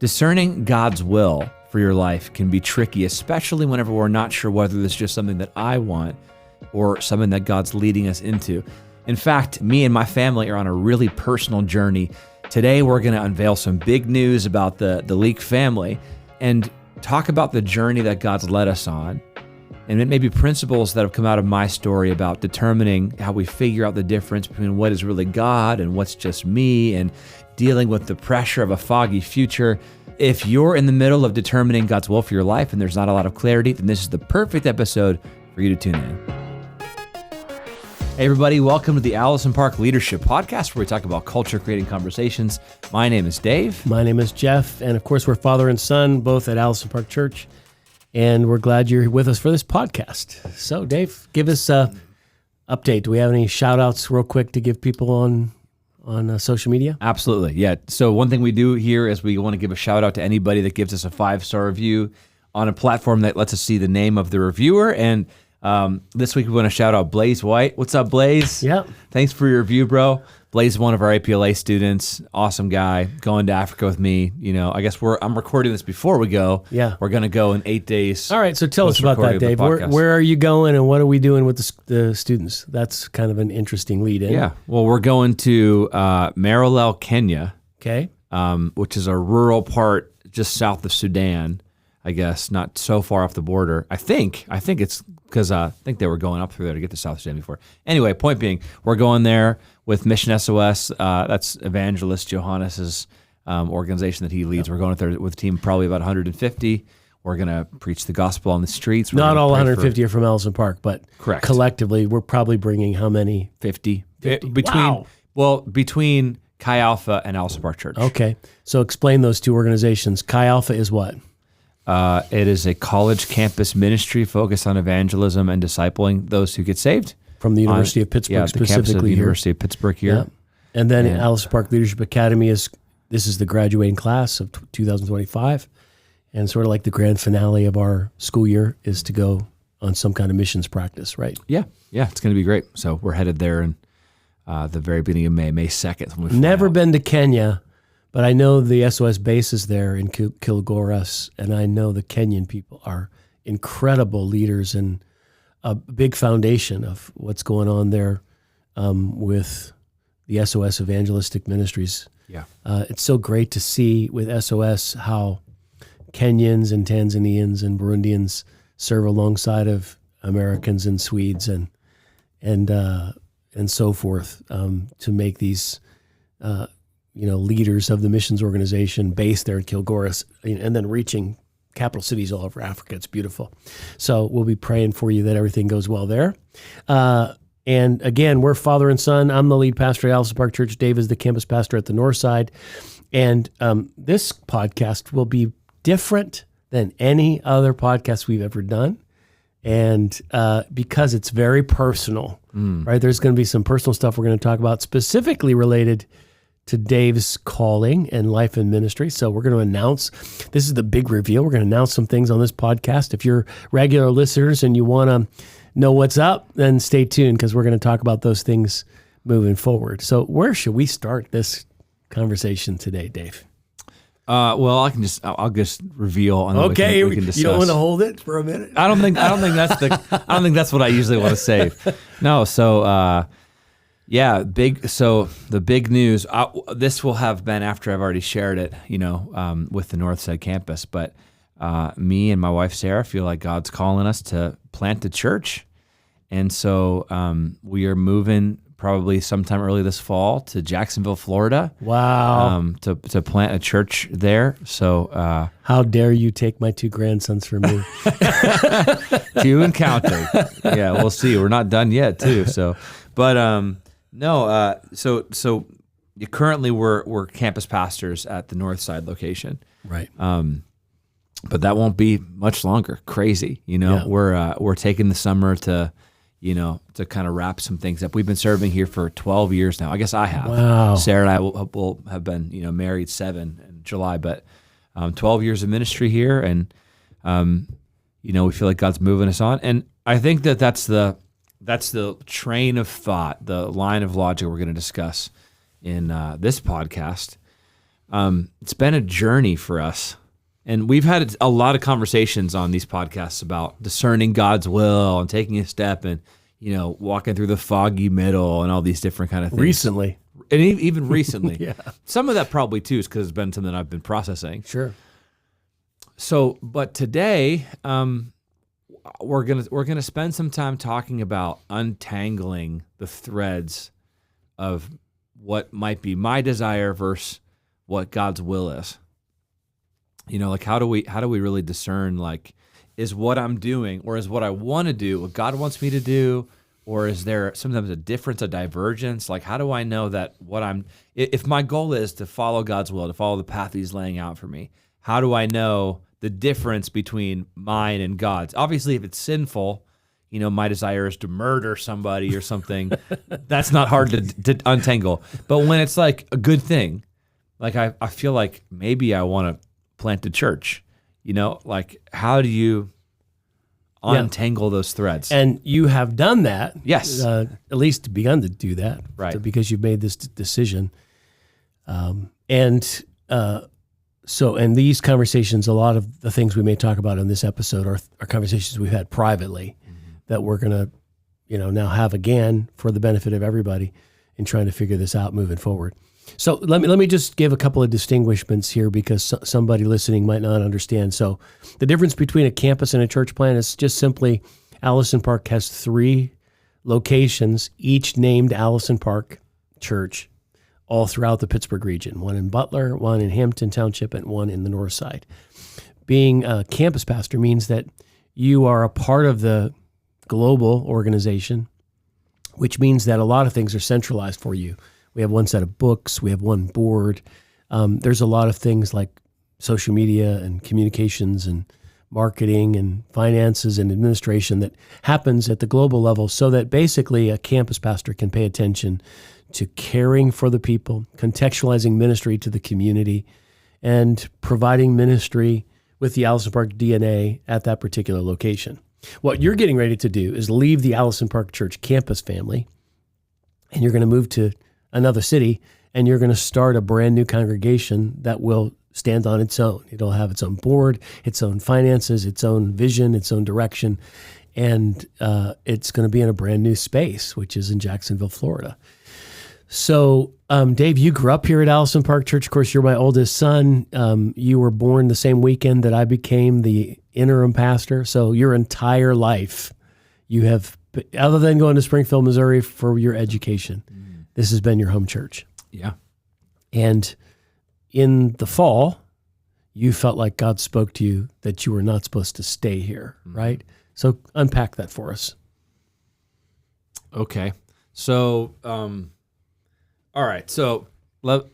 Discerning God's will for your life can be tricky, especially whenever we're not sure whether this is just something that I want or something that God's leading us into. In fact, me and my family are on a really personal journey. Today, we're going to unveil some big news about the Leake family and talk about the journey that God's led us on. And it may be principles that have come out of my story about determining how we figure out the difference between what is really God and what's just me, and dealing with the pressure of a foggy future. If you're in the middle of determining God's will for your life and there's not a lot of clarity, then this is the perfect episode for you to tune in. Hey everybody, welcome to the Allison Park Leadership Podcast, where we talk about culture creating conversations. My name is Dave. My name is Jeff, and of course we're father and son, both at Allison Park Church, and we're glad you're with us for this podcast. So Dave, give us an update. Do we have any shout outs real quick to give people on social media? Absolutely, yeah. So one thing we do here is we want to give a shout out to anybody that gives us a 5-star review on a platform that lets us see the name of the reviewer. And this week we want to shout out Blaze White. What's up, Blaze? Yeah. Thanks for your review, bro. Blaze is one of our APLA students. Awesome guy. Going to Africa with me. You know, I guess I'm recording this before we go. Yeah. We're going to go in 8 days. All right. So tell us about that, Dave. Where are you going and what are we doing with the students? That's kind of an interesting lead in. Yeah. Well, we're going to Maralel, Kenya. Okay. Which is a rural part just south of Sudan, I guess, not so far off the border. I think it's because I think they were going up through there to get to South Sudan before. Anyway, point being, we're going there with Mission SOS. That's Evangelist Johannes's organization that he leads. We're going there with a team probably about 150. We're going to preach the gospel on the streets. Not all 150 are from Allison Park, but correct. Collectively, we're probably bringing how many? 50. Wow. Between Chi Alpha and Allison Park Church. Okay. So explain those two organizations. Chi Alpha is what? It is a college campus ministry focused on evangelism and discipling those who get saved. From the University of Pittsburgh, specifically the campus of the University of Pittsburgh here. Yeah. And then Allison Park Leadership Academy this is the graduating class of 2025. And sort of like the grand finale of our school year is to go on some kind of missions practice, right? Yeah, it's going to be great. So we're headed there in the very beginning of May 2nd. When we Never been to Kenya, but I know the SOS base is there in Kilgoris, and I know the Kenyan people are incredible leaders and a big foundation of what's going on there with the SOS evangelistic ministries. Yeah, it's so great to see with SOS how Kenyans and Tanzanians and Burundians serve alongside of Americans and Swedes and so forth to make these leaders of the missions organization based there in Kilgoris and then reaching capital cities all over Africa. It's beautiful. So we'll be praying for you that everything goes well there. And again, we're father and son. I'm the lead pastor at Allison Park Church. Dave is the campus pastor at the North Side. And this podcast will be different than any other podcast we've ever done. And because it's very personal, right? There's going to be some personal stuff we're going to talk about specifically related to Dave's calling and life and ministry. So we're going to announce, this is the big reveal. We're going to announce some things on this podcast. If you're regular listeners and you want to know what's up, then stay tuned because we're going to talk about those things moving forward. So where should we start this conversation today, Dave? Well, I'll just reveal. On okay, we can discuss. You don't want to hold it for a minute? I don't think that's what I usually want to save. No, so. Yeah, the big news, this will have been after I've already shared it, with the Northside campus, but me and my wife, Sarah, feel like God's calling us to plant a church. And so we are moving probably sometime early this fall to Jacksonville, Florida. Wow. To plant a church there. So how dare you take my 2 grandsons from me? 2 and counting. Yeah, we'll see. We're not done yet, too. So, but no, so currently we're campus pastors at the Northside location, right? But that won't be much longer. Crazy, Yeah. We're taking the summer to kind of wrap some things up. We've been serving here for 12 years now. I guess I have. Wow. Sarah and I will have been married 7 in July, but 12 years of ministry here, and we feel like God's moving us on, and I think that's the train of thought, the line of logic we're going to discuss in this podcast. It's been a journey for us. And we've had a lot of conversations on these podcasts about discerning God's will and taking a step and, walking through the foggy middle and all these different kind of things. Recently. And even recently. Yeah. Some of that probably too is because it's been something I've been processing. Sure. So, but today, we're gonna spend some time talking about untangling the threads of what might be my desire versus what God's will is. How do we really discern, like, is what I'm doing or is what I want to do what God wants me to do, or is there sometimes a difference, a divergence? Like, how do I know that if my goal is to follow God's will, to follow the path He's laying out for me, how do I know the difference between mine and God's? Obviously, if it's sinful, my desire is to murder somebody or something, that's not hard to untangle. But when it's like a good thing, like I feel like maybe I want to plant a church, like how do you untangle those threads? And you have done that. Yes. At least begun to do that. Right. Because you've made this decision. And these conversations, a lot of the things we may talk about in this episode are conversations we've had privately that we're going to, now have again for the benefit of everybody in trying to figure this out moving forward. So let me just give a couple of distinguishments here because somebody listening might not understand. So the difference between a campus and a church plant is just simply Allison Park has 3 locations, each named Allison Park Church, all throughout the Pittsburgh region, one in Butler, one in Hampton Township, and one in the North Side. Being a campus pastor means that you are a part of the global organization, which means that a lot of things are centralized for you. We have one set of books. We have one board. There's a lot of things like social media and communications and marketing and finances and administration that happens at the global level so that basically a campus pastor can pay attention to caring for the people, contextualizing ministry to the community, and providing ministry with the Allison Park DNA at that particular location. What you're getting ready to do is leave the Allison Park Church campus family, and you're going to move to another city, and you're going to start a brand new congregation that will stand on its own. It'll have its own board, its own finances, its own vision, its own direction, and it's going to be in a brand new space, which is in Jacksonville, Florida. So, Dave, you grew up here at Allison Park Church. Of course, you're my oldest son. You were born the same weekend that I became the interim pastor. So your entire life, you have, other than going to Springfield, Missouri for your education, this has been your home church. Yeah. And in the fall, you felt like God spoke to you that you were not supposed to stay here, right? So unpack that for us. Okay. So, all right. So, I'll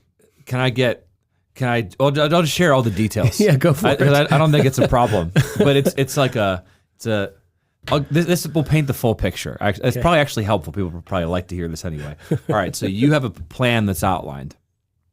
just share all the details. Yeah, go for it. I don't think it's a problem, but this will paint the full picture. It's probably actually helpful. People would probably like to hear this anyway. All right. So you have a plan that's outlined.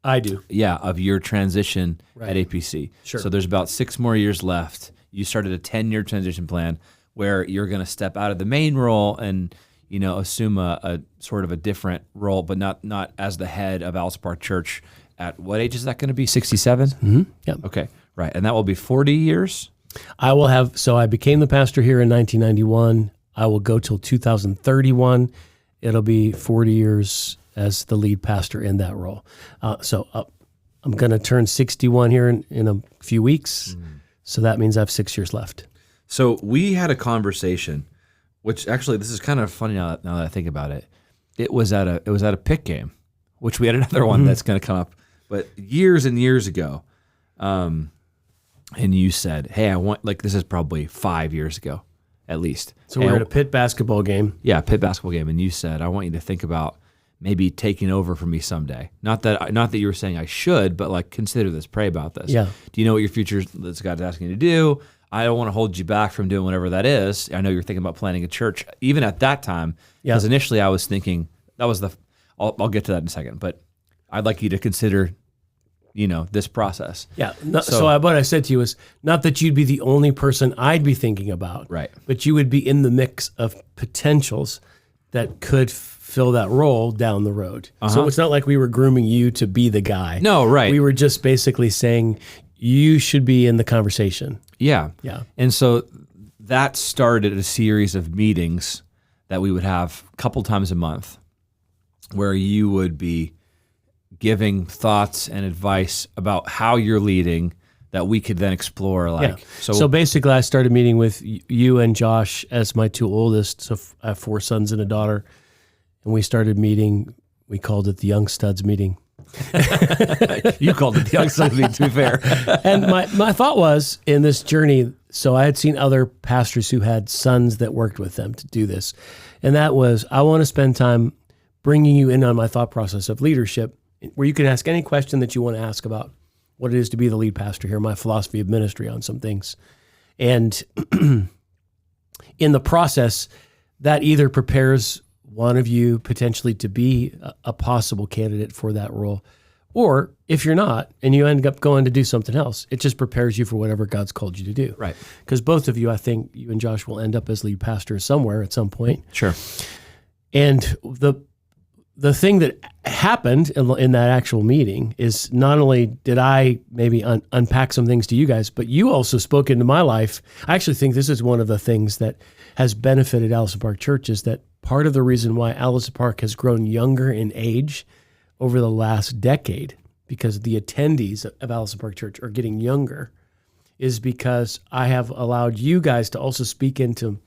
I do. Yeah, of your transition at APC. Sure. So there's about 6 more years left. You started a 10-year transition plan where you're going to step out of the main role and assume a sort of a different role, but not as the head of Allison Park Church. At what age is that going to be? 67? Mm-hmm. Yeah. Okay. Right. And that will be 40 years? I became the pastor here in 1991. I will go till 2031. It'll be 40 years as the lead pastor in that role. I'm going to turn 61 here in a few weeks. So that means I have 6 years left. So we had a conversation, which actually, this is kind of funny now that I think about it. It was at a pick game, which we had another one that's going to come up, but years and years ago. And you said, hey, I want, this is probably 5 years ago, at least. So we're at a Pitt basketball game. Yeah, Pitt basketball game. And you said, I want you to think about maybe taking over for me someday. Not that you were saying I should, but consider this, pray about this. Yeah. Do you know what your future, God's asking you to do? I don't want to hold you back from doing whatever that is. I know you're thinking about planning a church, even at that time, because initially I was thinking, I'll get to that in a second, but I'd like you to consider this process. Yeah. So what I said to you is not that you'd be the only person I'd be thinking about, right? But you would be in the mix of potentials that could fill that role down the road. So it's not like we were grooming you to be the guy. No, right. We were just basically saying you should be in the conversation. Yeah. Yeah. And so that started a series of meetings that we would have a couple times a month where you would be giving thoughts and advice about how you're leading that we could then explore. So basically I started meeting with you and Josh as my two oldest. So I have 4 sons and a daughter. And we started meeting, we called it the Young Studs meeting. You called it the Young Studs meeting, to be fair. And my thought was in this journey, so I had seen other pastors who had sons that worked with them to do this. And that was, I want to spend time bringing you in on my thought process of leadership, where you can ask any question that you want to ask about what it is to be the lead pastor here, my philosophy of ministry on some things. And in the process, that either prepares one of you potentially to be a possible candidate for that role, or if you're not and you end up going to do something else, it just prepares you for whatever God's called you to do. Right. Because both of you, I think you and Josh will end up as lead pastors somewhere at some point. Sure. And the thing that happened in that actual meeting is not only did I maybe unpack some things to you guys, but you also spoke into my life. I actually think this is one of the things that has benefited Allison Park Church, is that part of the reason why Allison Park has grown younger in age over the last decade, because the attendees of Allison Park Church are getting younger, is because I have allowed you guys to also speak into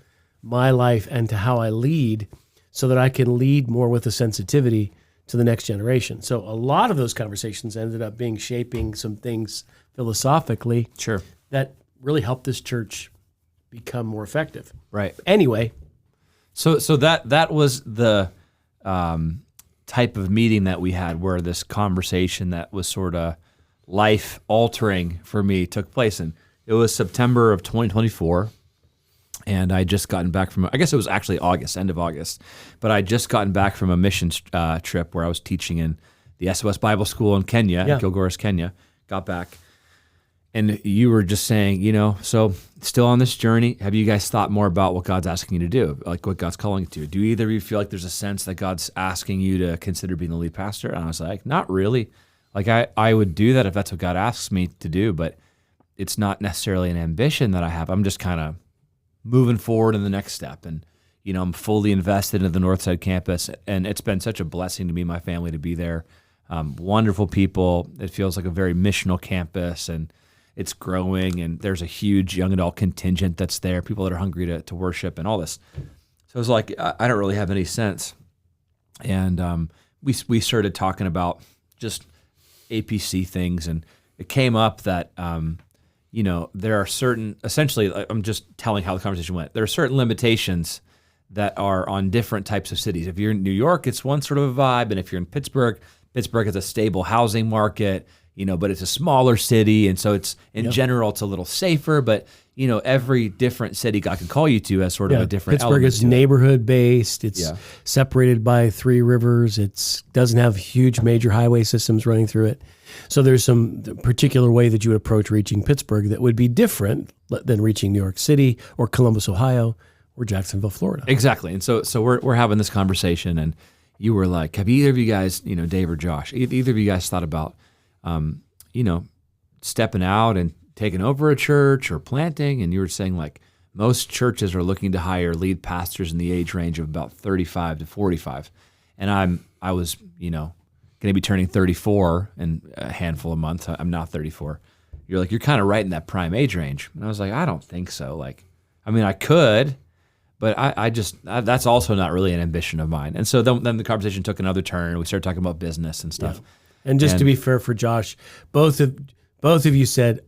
my life and to how I lead, so that I can lead more with a sensitivity to the next generation. So a lot of those conversations ended up shaping some things philosophically Sure. that really helped this church become more effective. Right. Anyway. So that was the type of meeting that we had, where this conversation that was sort of life altering for me took place. And it was September of 2024. And I just gotten back from, I guess it was actually August, end of August, but I just gotten back from a mission trip where I was teaching in the SOS Bible School in Kenya, in Kilgoris, Kenya. Got back, and you were just saying, so still on this journey, have you guys thought more about what God's asking you to do, like what God's calling you to? Do either of you feel like there's a sense that God's asking you to consider being the lead pastor? And I was like, not really. Like I would do that if that's what God asks me to do, but it's not necessarily an ambition that I have. I'm just kind of moving forward in the next step. And, I'm fully invested in the Northside campus, and it's been such a blessing to me and my family to be there. Wonderful people. It feels like a very missional campus, and it's growing, and there's a huge young adult contingent that's there, people that are hungry to worship and all this. So it was like, I don't really have any sense. And we started talking about just APC things, and it came up that there are certain, essentially, I'm just telling how the conversation went. There are certain limitations that are on different types of cities. If you're in New York, it's one sort of a vibe. And if you're in Pittsburgh is a stable housing market, but it's a smaller city. And so it's, in general, it's a little safer. But, every different city God can call you to has sort of a different Pittsburgh is neighborhood based. It's separated by 3 rivers. It doesn't have huge major highway systems running through it. So there's some particular way that you would approach reaching Pittsburgh that would be different than reaching New York City or Columbus, Ohio, or Jacksonville, Florida. Exactly. And so we're having this conversation, and you were like, have either of you guys, Dave or Josh, either of you guys thought about, stepping out and taking over a church or planting? And you were saying, like, most churches are looking to hire lead pastors in the age range of about 35 to 45. And I was, going to be turning 34 in a handful of months. I'm not 34. You're like, you're kind of right in that prime age range. And I was like, I don't think so. I could, but that's also not really an ambition of mine. And so then the conversation took another turn, and we started talking about business and stuff. Yeah. And to be fair for Josh, both of you said,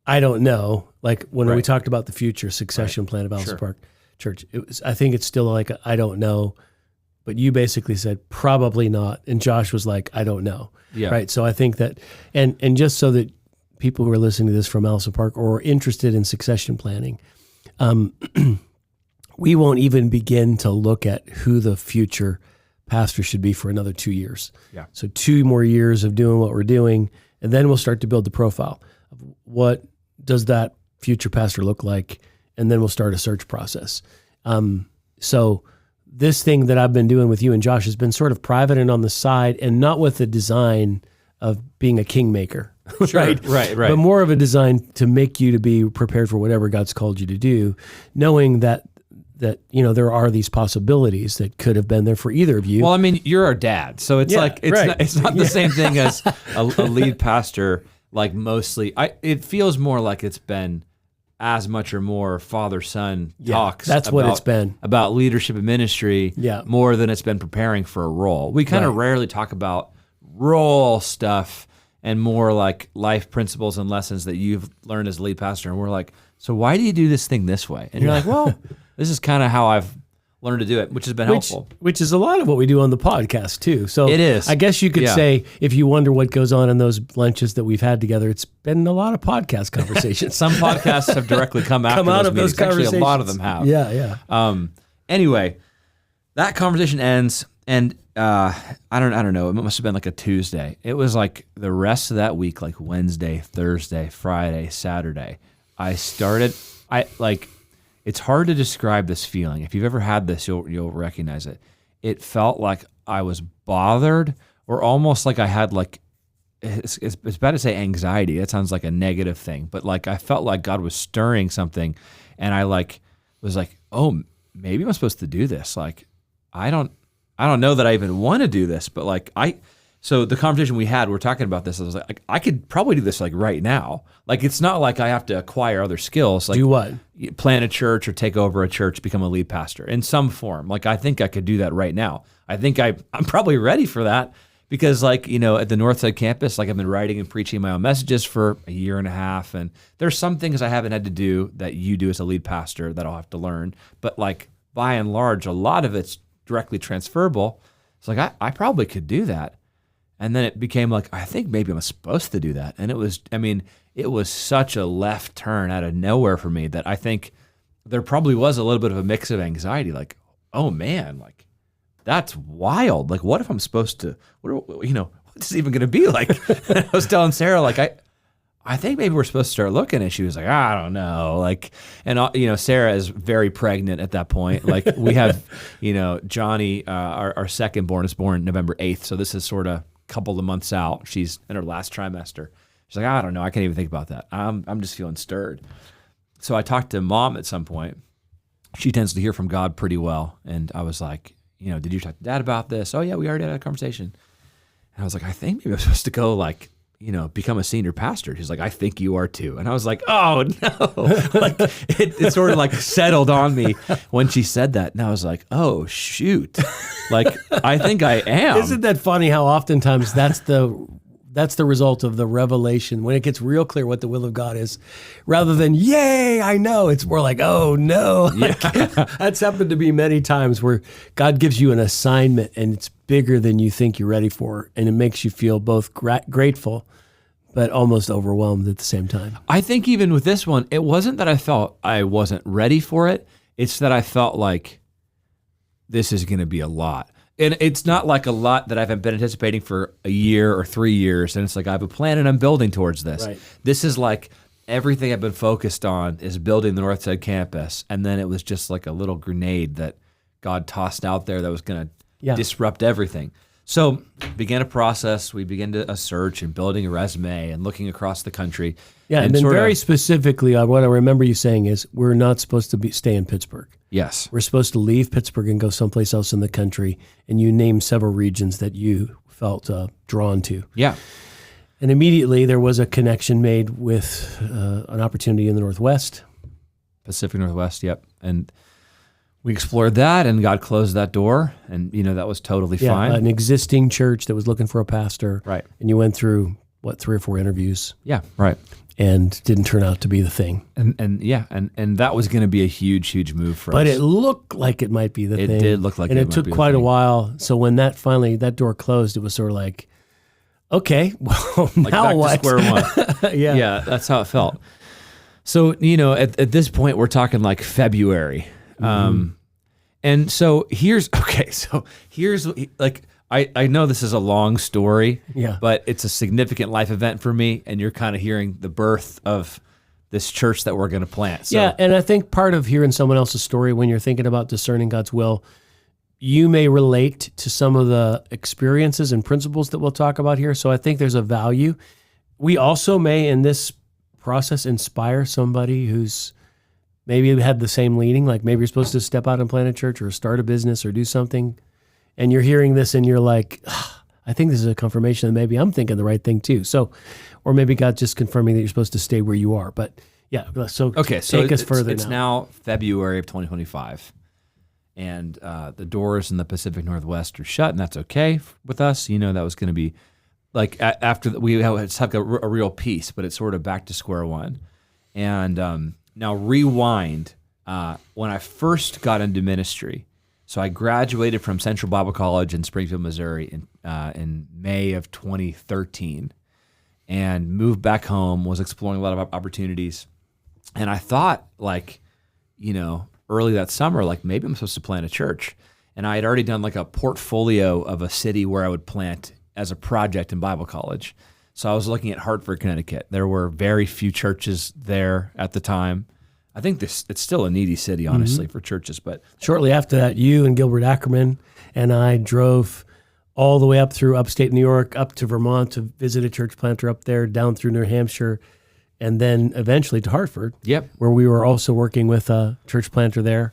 I don't know. Like when we talked about the future succession plan of Allison Park Church, I think it's still like I don't know. But you basically said, probably not. And Josh was like, I don't know. Yeah. Right. So I think that, and just so that people who are listening to this from Allison Park or are interested in succession planning, we won't even begin to look at who the future pastor should be for another 2 years. Yeah. So 2 more years of doing what we're doing, and then we'll start to build the profile of what does that future pastor look like, and then we'll start a search process. So this thing that I've been doing with you and Josh has been sort of private and on the side, and not with the design of being a kingmaker, Sure. right? Right. But more of a design to make you to be prepared for whatever God's called you to do, knowing that there are these possibilities that could have been there for either of you. Well, I mean, you're our dad, so it's it's not the same thing as a lead pastor. Like mostly, it feels more like it's been as much or more father-son talks. That's what it's been about leadership and ministry. Yeah. More than it's been preparing for a role. We kind of rarely talk about role stuff and more like life principles and lessons that you've learned as a lead pastor. And we're like, so why do you do this thing this way? And you're like, well, this is kind of how I've learned to do it, which has been helpful. Which is a lot of what we do on the podcast too. So it is. I guess you could say, if you wonder what goes on in those lunches that we've had together, it's been a lot of podcast conversations. Some podcasts have directly come out of those conversations. Actually, a lot of them have. Yeah. Anyway, that conversation ends, and I don't know. It must have been like a Tuesday. It was like the rest of that week, like Wednesday, Thursday, Friday, Saturday. It's hard to describe this feeling. If you've ever had this, you'll recognize it. It felt like I was bothered, or almost like I had like, it's bad to say anxiety. That sounds like a negative thing, but like I felt like God was stirring something, and I was like, oh, maybe I'm supposed to do this. Like, I don't know that I even want to do this, but like so the conversation we had, we're talking about this. I was like, I could probably do this like right now. Like, it's not like I have to acquire other skills. Like, do what? Plant a church or take over a church, become a lead pastor in some form. Like, I think I could do that right now. I think I'm probably ready for that because, like, at the Northside campus, like I've been writing and preaching my own messages for a year and a half, and there's some things I haven't had to do that you do as a lead pastor that I'll have to learn. But like, by and large, a lot of it's directly transferable. It's like I probably could do that. And then it became like, I think maybe I'm supposed to do that. And it was such a left turn out of nowhere for me that I think there probably was a little bit of a mix of anxiety. Like, oh man, like that's wild. Like, what if I'm supposed to, what's this even going to be like? And I was telling Sarah, like, I think maybe we're supposed to start looking. And she was like, I don't know. Like, and Sarah is very pregnant at that point. Like we have, Johnny, our second born is born November 8th. So this is sort of couple of months out. She's in her last trimester. She's like, I don't know. I can't even think about that. I'm just feeling stirred. So I talked to Mom at some point. She tends to hear from God pretty well. And I was like, did you talk to Dad about this? Oh yeah, we already had a conversation. And I was like, I think maybe I'm supposed to go become a senior pastor. She's like, I think you are too. And I was like, oh no. Like it sort of like settled on me when she said that. And I was like, oh shoot. Like, I think I am. Isn't that funny how oftentimes that's the result of the revelation when it gets real clear what the will of God is, rather than, yay, I know. It's more like, oh no. Like, that's happened to me many times where God gives you an assignment and it's bigger than you think you're ready for. And it makes you feel both grateful, but almost overwhelmed at the same time. I think even with this one, it wasn't that I felt I wasn't ready for it. It's that I felt like this is going to be a lot. And it's not like a lot that I've been anticipating for a year or 3 years. And it's like, I have a plan and I'm building towards this. Right. This is like everything I've been focused on is building the Northside campus. And then it was just like a little grenade that God tossed out there that was going to disrupt everything. So began a process. We began a search and building a resume and looking across the country. Yeah, and then very specifically, what I remember you saying is we're not supposed to stay in Pittsburgh. Yes. We're supposed to leave Pittsburgh and go someplace else in the country. And you named several regions that you felt drawn to. Yeah. And immediately there was a connection made with an opportunity in the Northwest. Pacific Northwest, yep. And we explored that, and God closed that door, and that was totally fine. An existing church that was looking for a pastor. Right. And you went through, 3 or 4 interviews. Yeah, right. And didn't turn out to be the thing. And that was going to be a huge, huge move for us. But it looked like it might be the thing. It did look like it might be the thing. And it took quite a while. So when that door closed, it was sort of like, okay, well, like now back what? To square one. Yeah, that's how it felt. So, at this point, we're talking like February. Mm-hmm. And so here's like, I know this is a long story, but it's a significant life event for me, and you're kind of hearing the birth of this church that we're going to plant. So, yeah, and I think part of hearing someone else's story when you're thinking about discerning God's will, you may relate to some of the experiences and principles that we'll talk about here. So I think there's a value. We also may, in this process, inspire somebody who's maybe had the same leading, like maybe you're supposed to step out and plant a church or start a business or do something, and you're hearing this and you're like, I think this is a confirmation that maybe I'm thinking the right thing too. So, or maybe God's just confirming that you're supposed to stay where you are. But yeah, so take us further. It's now February of 2025. And the doors in the Pacific Northwest are shut, and that's okay with us. That was going to be like after we had a real peace, but it's sort of back to square one. And now rewind, when I first got into ministry, so I graduated from Central Bible College in Springfield, Missouri in May of 2013 and moved back home, was exploring a lot of opportunities. And I thought early that summer, maybe I'm supposed to plant a church. And I had already done a portfolio of a city where I would plant as a project in Bible college. So I was looking at Hartford, Connecticut. There were very few churches there at the time. I think it's still a needy city, honestly, for churches. But shortly after that, you and Gilbert Ackerman and I drove all the way up through upstate New York, up to Vermont to visit a church planter up there, down through New Hampshire, and then eventually to Hartford, where we were also working with a church planter there.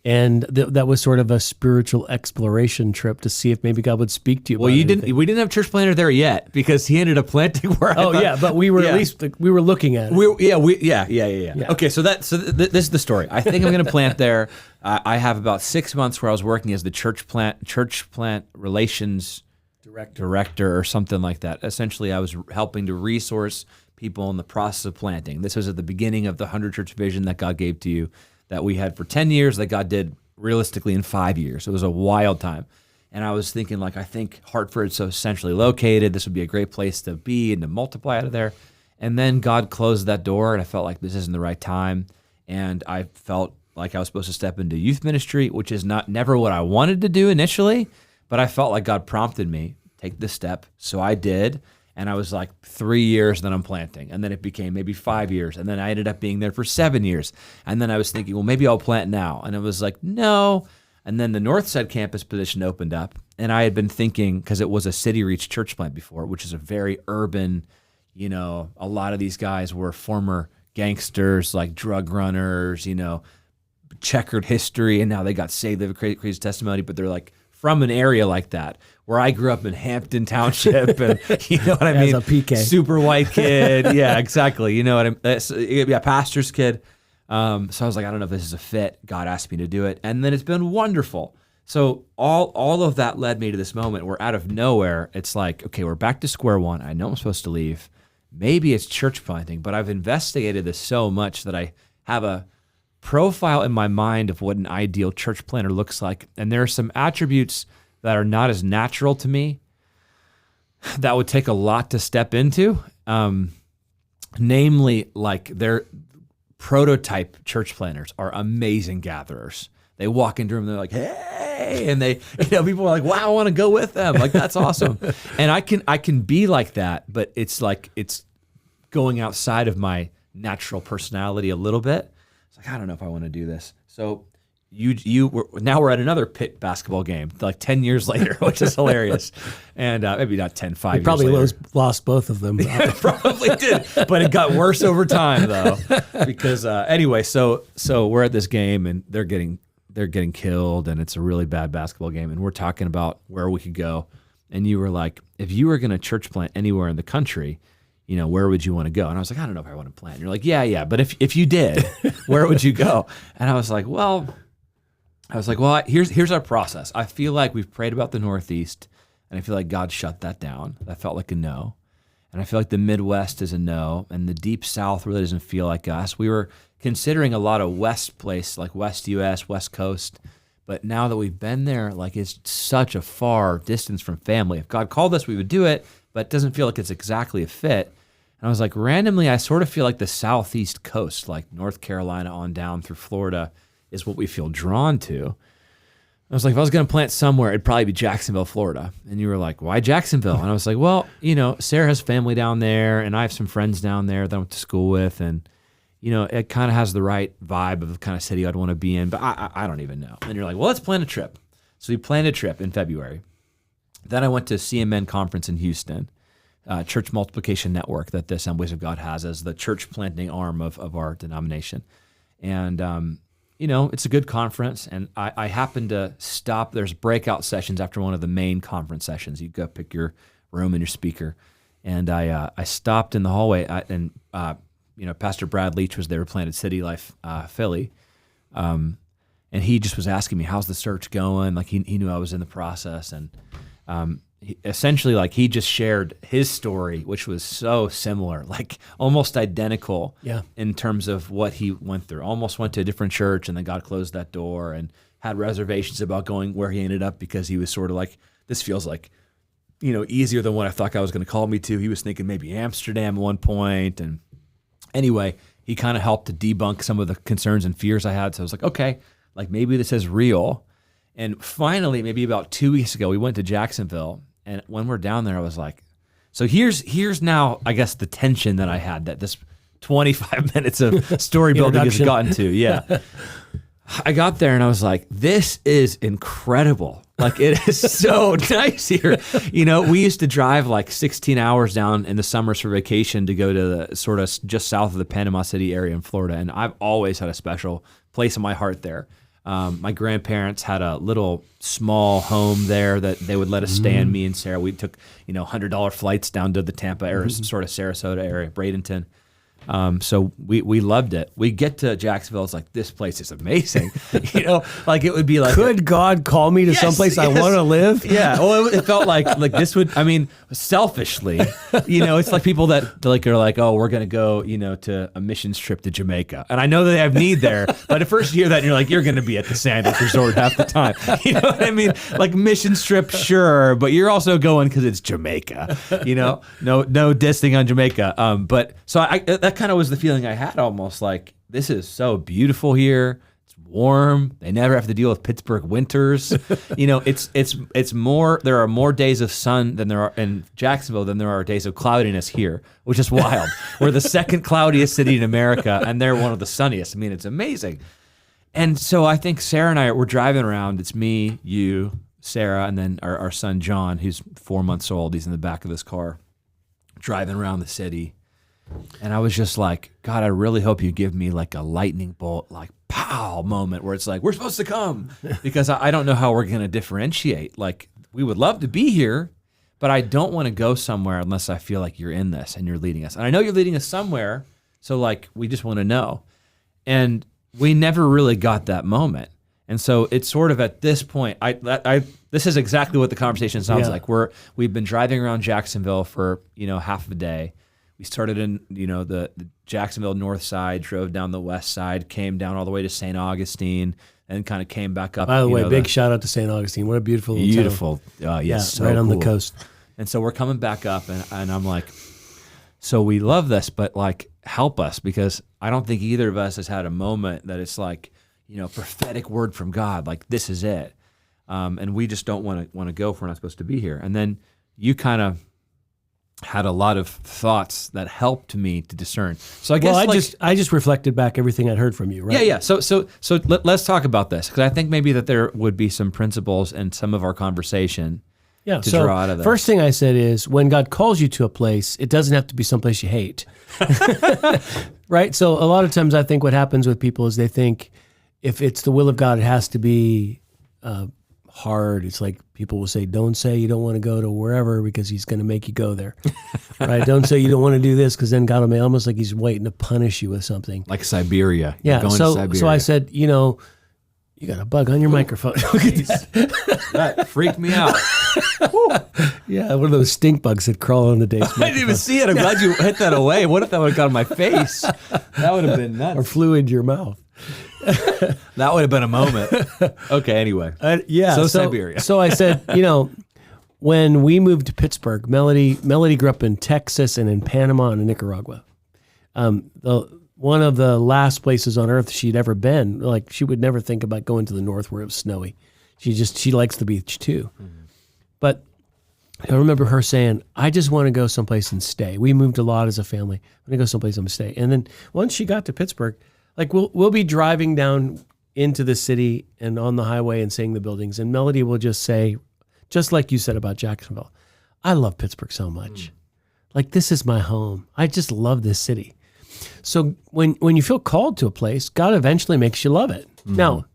And that was sort of a spiritual exploration trip to see if maybe God would speak to you. Well, we didn't have church planter there yet because he ended up planting where. But we were at least we were looking at it. Yeah. Okay, so this is the story. I think I'm going to plant there. I have about 6 months where I was working as the church plant relations director or something like that. Essentially, I was helping to resource people in the process of planting. This was at the beginning of the 100 church vision that God gave to you, that we had for 10 years, that God did realistically in 5 years. It was a wild time. And I was thinking, I think Hartford's so centrally located. This would be a great place to be and to multiply out of there. And then God closed that door, and I felt like this isn't the right time. And I felt like I was supposed to step into youth ministry, which is never what I wanted to do initially, but I felt like God prompted me, take this step. So I did. And I was 3 years, then I'm planting. And then it became maybe 5 years. And then I ended up being there for 7 years. And then I was thinking, well, maybe I'll plant now. And it was no. And then the Northside campus position opened up. And I had been thinking, because it was a City Reach church plant before, which is a very urban, a lot of these guys were former gangsters, drug runners, checkered history. And now they got saved. They have a crazy testimony, but they're from an area like that, where I grew up in Hampton Township, and you know what I mean? As a PK. Super white kid. Yeah, exactly. You know what I mean? Pastor's kid. So I was I don't know if this is a fit. God asked me to do it. And then it's been wonderful. So all of that led me to this moment where out of nowhere, it's okay, we're back to square one. I know I'm supposed to leave. Maybe it's church planting, but I've investigated this so much that I have a profile in my mind of what an ideal church planter looks like. And there are some attributes that are not as natural to me that would take a lot to step into. Namely, their prototype church planters are amazing gatherers. They walk into a room, they're like, hey, and they, people are like, wow, I want to go with them. That's awesome. And I can be like that, but it's it's going outside of my natural personality a little bit. I don't know if I want to do this. So now we're at another Pitt basketball game, 10 years later, which is hilarious. And maybe not 10, 5 years probably later. Lost both of them. Probably did, but it got worse over time though. Because anyway, so we're at this game and they're getting killed, and it's a really bad basketball game, and we're talking about where we could go. And you were like, if you were going to church plant anywhere in the country, where would you want to go? And I was like, I don't know if I want to plant. And you're like, yeah. But if you did, where would you go? And I was like, well, here's our process. I feel like we've prayed about the Northeast, and I feel like God shut that down. That felt like a no. And I feel like the Midwest is a no, and the Deep South really doesn't feel like us. We were considering a lot of West place, like West U.S., West Coast. But now that we've been there, it's such a far distance from family. If God called us, we would do it, but it doesn't feel like it's exactly a fit. And I was randomly, I sort of feel like the Southeast coast, North Carolina on down through Florida, is what we feel drawn to. I was like, if I was going to plant somewhere, it'd probably be Jacksonville, Florida. And you were like, why Jacksonville? And I was like, well, Sarah has family down there, and I have some friends down there that I went to school with, and it kind of has the right vibe of the kind of city I'd want to be in, but I don't even know. And you're like, well, let's plan a trip. So we planned a trip in February. Then I went to CMN conference in Houston, Church Multiplication Network that the Assemblies of God has as the church planting arm of our denomination. And, it's a good conference. And I happened to stop. There's breakout sessions after one of the main conference sessions. You go pick your room and your speaker. And I stopped in the hallway and Pastor Brad Leach was there, planted City Life Philly. And he just was asking me, how's the search going? Like he knew I was in the process. And he just shared his story, which was so similar, like almost identical in terms of what he went through. Almost went to a different church and then God closed that door and had reservations about going where he ended up because he was sort of like, this feels like, easier than what I thought God was going to call me to. He was thinking maybe Amsterdam at one point. And anyway, he kind of helped to debunk some of the concerns and fears I had. So I was like, okay, like maybe this is real. And finally, maybe about 2 weeks ago, we went to Jacksonville. And when we're down there, I was like, so here's now, I guess, the tension that I had that this 25 minutes of story building has gotten to. Yeah. I got there and I was like, this is incredible. Like, it is so nice here. We used to drive like 16 hours down in the summers for vacation to go to the sort of just south of the Panama City area in Florida. And I've always had a special place in my heart there. My grandparents had a little small home there that they would let us stay in, me and Sarah. We took, $100 flights down to the Tampa area, sort of Sarasota area, Bradenton. So we loved it. We get to Jacksonville, it's like, this place is amazing. Like it would be like, could God call me to someplace I want to live? Yeah. Well, it felt like this would, selfishly, it's like people that like are like, oh, we're going to go, to a missions trip to Jamaica. And I know that they have need there, but at first you hear that and you're like, you're going to be at the Sandals Resort half the time. You know what I mean? Like missions trip, sure, but you're also going because it's Jamaica, no dissing on Jamaica. But so that kind of was the feeling I had, almost like, this is so beautiful here. It's warm. They never have to deal with Pittsburgh winters. It's more, there are more days of sun than there are in Jacksonville than there are days of cloudiness here, which is wild. We're the second cloudiest city in America and they're one of the sunniest. It's amazing. And so I think Sarah and I, we're driving around. It's me, you, Sarah, and then our son, John, who's 4 months old. He's in the back of this car driving around the city. And I was just like, God, I really hope you give me like a lightning bolt, like pow moment where it's like, we're supposed to come, because I don't know how we're going to differentiate. Like, we would love to be here, but I don't want to go somewhere unless I feel like you're in this and you're leading us. And I know you're leading us somewhere. So like, we just want to know. And we never really got that moment. And so it's sort of at this point, this is exactly what the conversation sounds like. We've been driving around Jacksonville for, half of a day. We started in, the Jacksonville north side, drove down the west side, came down all the way to St. Augustine, and kind of came back up. By the way, big shout out to St. Augustine. What a beautiful town. Yes, so right on cool. the coast. And so we're coming back up, and I'm like, so we love this, but like, help us, because I don't think either of us has had a moment that it's like, prophetic word from God, like this is it. And we just don't want to go if we're not supposed to be here. And then you kind of had a lot of thoughts that helped me to discern. So I guess I just reflected back everything I'd heard from you, right? Yeah. So let's talk about this, because I think maybe that there would be some principles in some of our conversation to draw out of this. First thing I said is, when God calls you to a place, it doesn't have to be someplace you hate, right? So a lot of times I think what happens with people is they think if it's the will of God, it has to be hard. It's like people will say, don't say you don't want to go to wherever because he's going to make you go there, right? Don't say you don't want to do this because then God will make, almost like he's waiting to punish you with something. Like Siberia. Yeah. So I said, you got a bug on your microphone. Look at that. That freaked me out. Yeah, one of those stink bugs that crawl on the day's microphone. I didn't even see it. I'm glad you hit that away. What if that would have got on my face? That would have been nuts. Or flew into your mouth. That would have been a moment. Okay, anyway. So Siberia. So I said, when we moved to Pittsburgh, Melody grew up in Texas and in Panama and in Nicaragua. One of the last places on earth she'd ever been, like she would never think about going to the north where it was snowy. She likes the beach too. Mm-hmm. But I remember her saying, I just want to go someplace and stay. We moved a lot as a family. I want to go someplace and stay. And then once she got to Pittsburgh, like we'll be driving down into the city and on the highway and seeing the buildings, and Melody will just say, just like you said about Jacksonville, I love Pittsburgh so much. Like, this is my home. I just love this city. So when you feel called to a place, God eventually makes you love it. Now,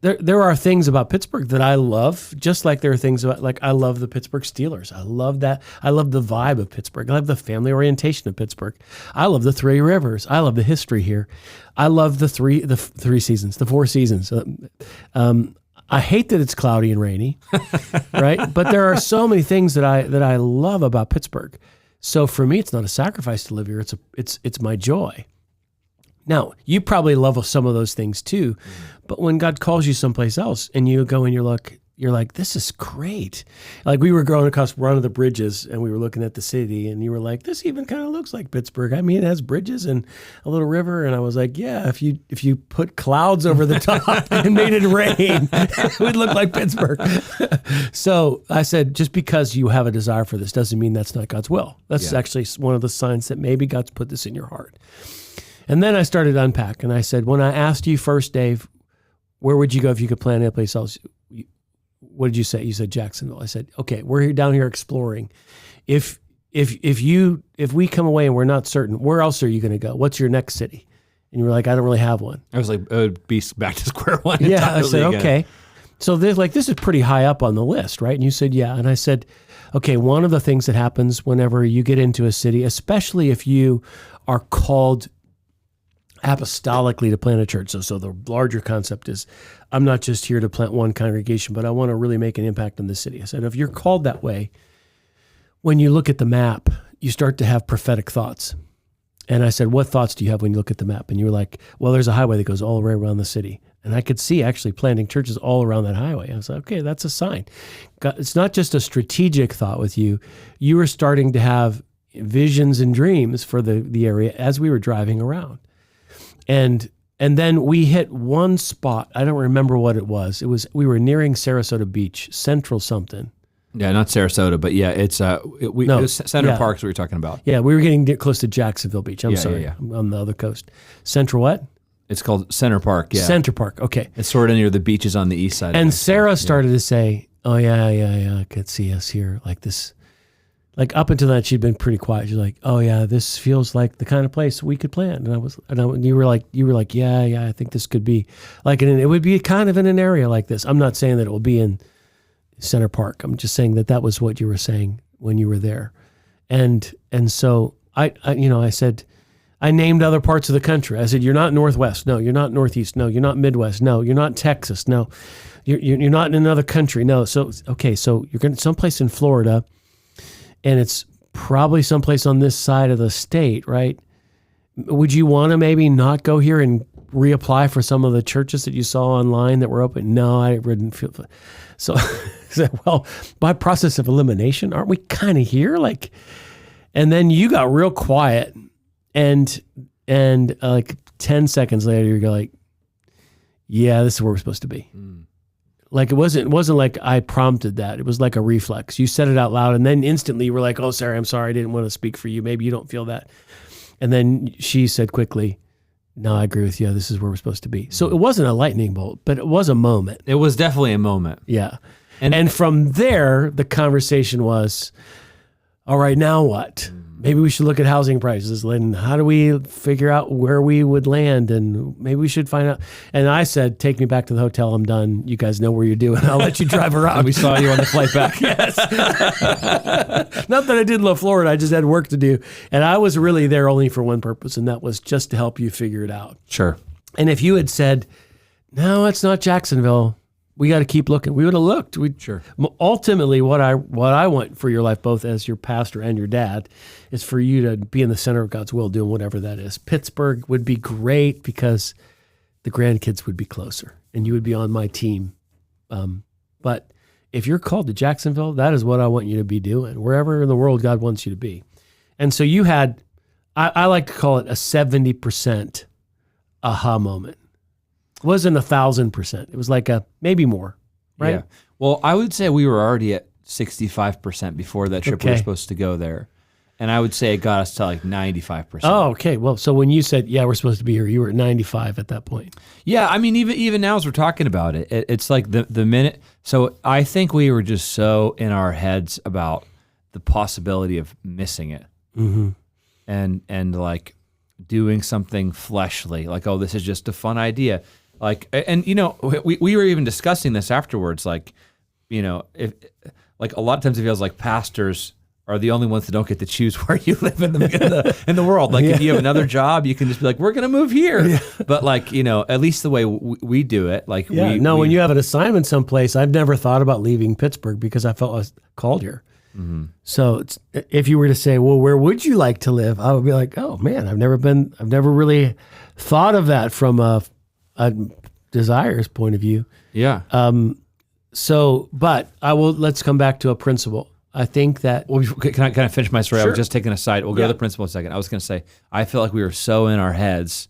there are things about Pittsburgh that I love, just like there are things about, like, I love the Pittsburgh Steelers. I love that. I love the vibe of Pittsburgh. I love the family orientation of Pittsburgh. I love the Three Rivers. I love the history here. I love the four seasons. I hate that it's cloudy and rainy, right? But there are so many things that I love about Pittsburgh. So for me, it's not a sacrifice to live here. It's my joy. Now, you probably love some of those things too, but when God calls you someplace else and you go and you're like, this is great. Like, we were going across one of the bridges and we were looking at the city and you were like, this even kind of looks like Pittsburgh. I mean, it has bridges and a little river. And I was like, yeah, if you put clouds over the top and made it rain, it would look like Pittsburgh. So I said, just because you have a desire for this doesn't mean that's not God's will. That's actually one of the signs that maybe God's put this in your heart. And then I started to unpack, and I said, when I asked you first, Dave, where would you go if you could plan any place else? What did you say? You said Jacksonville. I said, okay, we're down here exploring. If we come away and we're not certain, where else are you going to go? What's your next city? And you were like, I don't really have one. I was like, it would be back to square one. Yeah, I said, okay. So this is pretty high up on the list, right? And you said, yeah. And I said, okay, one of the things that happens whenever you get into a city, especially if you are called apostolically to plant a church. So the larger concept is, I'm not just here to plant one congregation, but I want to really make an impact on the city. I said, if you're called that way, when you look at the map, you start to have prophetic thoughts. And I said, what thoughts do you have when you look at the map? And you were like, well, there's a highway that goes all the way around the city. And I could see actually planting churches all around that highway. I was like, okay, that's a sign. It's not just a strategic thought with you. You were starting to have visions and dreams for the area as we were driving around. And then we hit one spot. I don't remember what it was. We were nearing Sarasota Beach, Central something. Yeah, not Sarasota, but yeah, it's it was Center Parks we were talking about. Yeah, we were getting close to Jacksonville Beach. I'm sorry, I'm on the other coast. Central what? It's called Center Park. Yeah, Center Park. Okay, it's sort of near the beaches on the east side. And Sarah started to say, "Oh yeah, I could see us here like this." Like, up until that, she'd been pretty quiet. She's like, "Oh yeah, this feels like the kind of place we could plan." And you were like, "Yeah, I think this could be like it would be kind of in an area like this." I'm not saying that it will be in Center Park. I'm just saying that was what you were saying when you were there, and so I said, I named other parts of the country. I said, "You're not Northwest. No, you're not Northeast. No, you're not Midwest. No, you're not Texas. No, you're not in another country. No." So okay, so you're going to someplace in Florida. And it's probably someplace on this side of the state, right? Would you want to maybe not go here and reapply for some of the churches that you saw online that were open? No, I wouldn't feel. So I said, well, by process of elimination, aren't we kind of here? Like, and then you got real quiet, and like 10 seconds later, you're like, yeah, this is where we're supposed to be. Like, it wasn't like I prompted that. It was like a reflex. You said it out loud, and then instantly you were like, "Oh, Sarah, I'm sorry. I didn't want to speak for you. Maybe you don't feel that." And then she said quickly, "No, I agree with you. This is where we're supposed to be." So it wasn't a lightning bolt, but it was a moment. It was definitely a moment. Yeah. And from there, the conversation was, all right, now what? Maybe we should look at housing prices, and how do we figure out where we would land? And maybe we should find out. And I said, take me back to the hotel. I'm done. You guys know where you're doing. I'll let you drive around. And we saw you on the flight back. Yes. Not that I didn't love Florida. I just had work to do. And I was really there only for one purpose, and that was just to help you figure it out. Sure. And if you had said, no, it's not Jacksonville, we got to keep looking, we would have looked. Sure. Ultimately, what I want for your life, both as your pastor and your dad, is for you to be in the center of God's will, doing whatever that is. Pittsburgh would be great because the grandkids would be closer, and you would be on my team. But if you're called to Jacksonville, that is what I want you to be doing, wherever in the world God wants you to be. And so you had, I like to call it a 70% aha moment. It wasn't 1,000%. It was like maybe more, right? Yeah. Well, I would say we were already at 65% before that trip we were supposed to go there. And I would say it got us to like 95%. Oh, okay. Well, so when you said, yeah, we're supposed to be here, you were at 95 at that point. Yeah, I mean, even now as we're talking about it, it's like the minute. So I think we were just so in our heads about the possibility of missing it, and like doing something fleshly, like, oh, this is just a fun idea, like, and we were even discussing this afterwards, like, if like a lot of times it feels like pastors are the only ones that don't get to choose where you live in the world. Like if you have another job, you can just be like, we're going to move here. Yeah. But like, at least the way we do it, like when you have an assignment someplace, I've never thought about leaving Pittsburgh because I felt I was called here. Mm-hmm. So if you were to say, well, where would you like to live? I would be like, oh man, I've never really thought of that from a desires point of view. Yeah. But let's come back to a principle. I think that... Well, can I finish my story? Sure. I was just taking a side. We'll go to the principle in a second. I was going to say, I feel like we were so in our heads,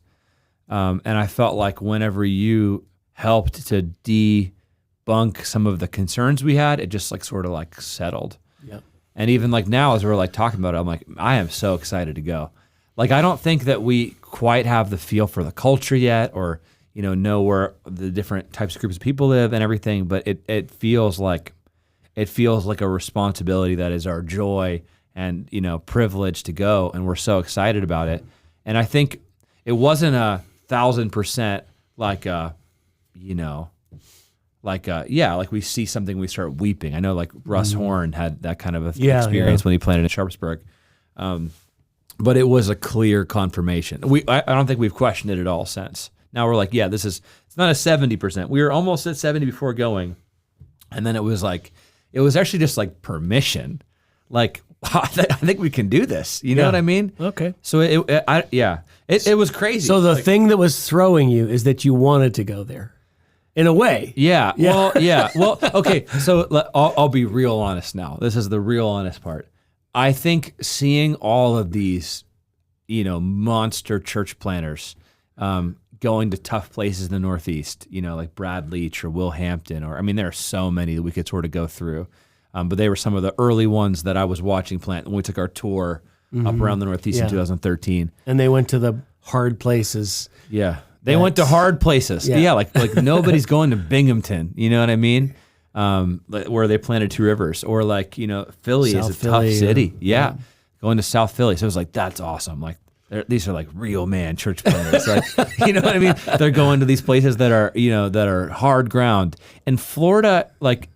and I felt like whenever you helped to debunk some of the concerns we had, it just like sort of like settled. Yeah. And even like now, as we're like talking about it, I'm like, I am so excited to go. Like, I don't think that we quite have the feel for the culture yet, or know where the different types of groups of people live and everything, but it feels like a responsibility that is our joy and, privilege to go. And we're so excited about it. And I think it wasn't 1,000% like, like we see something, we start weeping. I know like Russ Horn had that kind of experience when he planted in Sharpsburg. But it was a clear confirmation. I don't think we've questioned it at all since. Now we're like, yeah, it's not a 70%. We were almost at 70 before going. And then it was actually just like permission. Like, I think we can do this. You know what I mean? Okay. So it was crazy. So the thing that was throwing you is that you wanted to go there, in a way. Yeah. Well, yeah. Well, okay. So I'll be real honest now. This is the real honest part. I think seeing all of these, monster church planners, going to tough places in the Northeast, like Brad Leach or Will Hampton, there are so many that we could sort of go through. But they were some of the early ones that I was watching plant when we took our tour up around the Northeast in 2013. And they went to the hard places. Yeah. They went to hard places. Yeah. Like nobody's going to Binghamton, you know what I mean? Where they planted Two Rivers, or like, Philly South is a Philly, tough city. Yeah. Going to South Philly. So it was like, that's awesome. Like, these are like real man church planners. Like, you know what I mean? They're going to these places that are, that are hard ground. And Florida, like,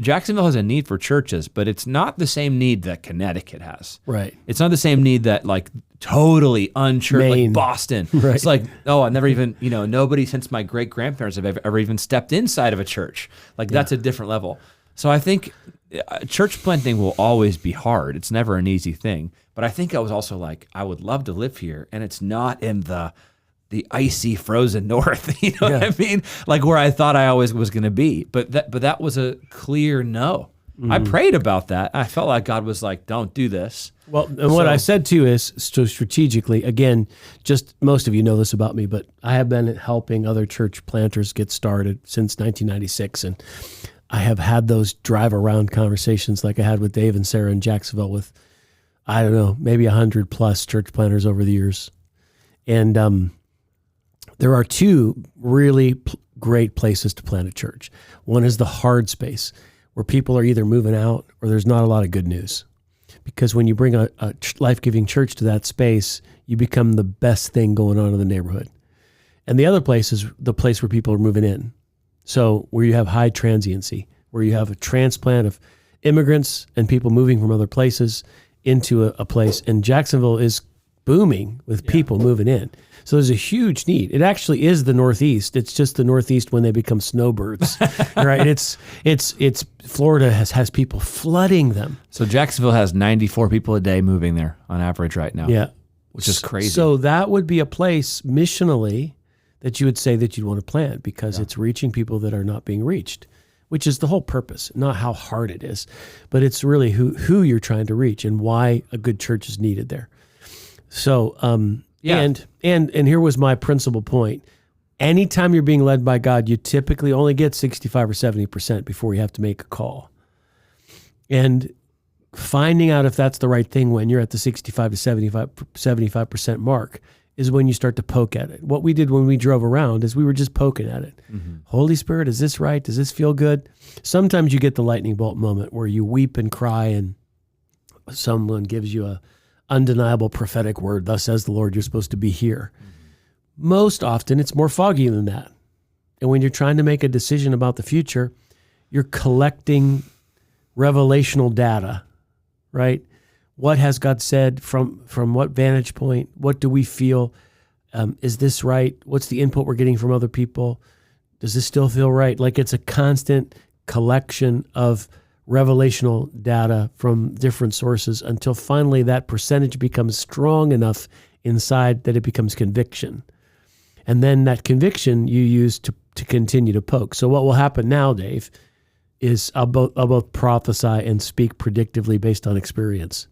Jacksonville has a need for churches, but it's not the same need that Connecticut has. Right. It's not the same need that like totally unchurched, like Boston. Right. It's like, oh, I've never even, nobody since my great grandparents have ever even stepped inside of a church. Like that's a different level. So I think church planting will always be hard. It's never an easy thing. But I think I was also like, I would love to live here, and it's not in the icy frozen north, you know what I mean? Like where I thought I always was going to be. But that was a clear no. I prayed about that. I felt like God was like, don't do this. Well, and what I said too is, so strategically, again, just most of you know this about me, but I have been helping other church planters get started since 1996. And I have had those drive around conversations like I had with Dave and Sarah in Jacksonville with, I don't know, maybe 100 plus church planters over the years. And there are two really great places to plant a church. One is the hard space, where people are either moving out or there's not a lot of good news. Because when you bring a life-giving church to that space, you become the best thing going on in the neighborhood. And the other place is the place where people are moving in. So where you have high transiency, where you have a transplant of immigrants and people moving from other places into a place. And Jacksonville is booming with people moving in. So there's a huge need. It actually is the Northeast. It's just the Northeast when they become snowbirds, right? It's Florida has people flooding them. So Jacksonville has 94 people a day moving there on average right now. Yeah. Which is crazy. So that would be a place missionally that you would say that you'd want to plant, because it's reaching people that are not being reached, which is the whole purpose, not how hard it is, but it's really who you're trying to reach and why a good church is needed there. So, and here was my principal point. Anytime you're being led by God, you typically only get 65 or 70% before you have to make a call. And finding out if that's the right thing when you're at the 65 to 75% mark is when you start to poke at it. What we did when we drove around is we were just poking at it. Holy Spirit, is this right? Does this feel good? Sometimes you get the lightning bolt moment where you weep and cry and someone gives you a undeniable prophetic word. Thus says the Lord, you're supposed to be here. Most often it's more foggy than that. And when you're trying to make a decision about the future, you're collecting revelational data, right? What has God said from what vantage point? What do we feel? Is this right? What's the input we're getting from other people? Does this still feel right? Like it's a constant collection of revelational data from different sources until finally that percentage becomes strong enough inside that it becomes conviction. And then that conviction you use to continue to poke. So what will happen now, Dave, is I'll both prophesy and speak predictively based on experience,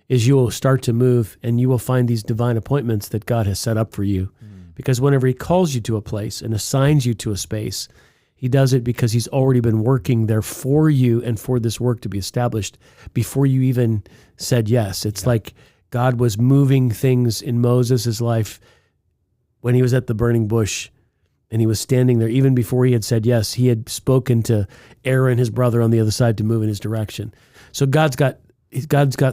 is you will start to move and you will find these divine appointments that God has set up for you. Because whenever he calls you to a place and assigns you to a space, he does it because he's already been working there for you and for this work to be established before you even said yes. It's like God was moving things in Moses' life when he was at the burning bush and he was standing there. Even before he had said yes, he had spoken to Aaron, his brother, on the other side to move in his direction. So God's got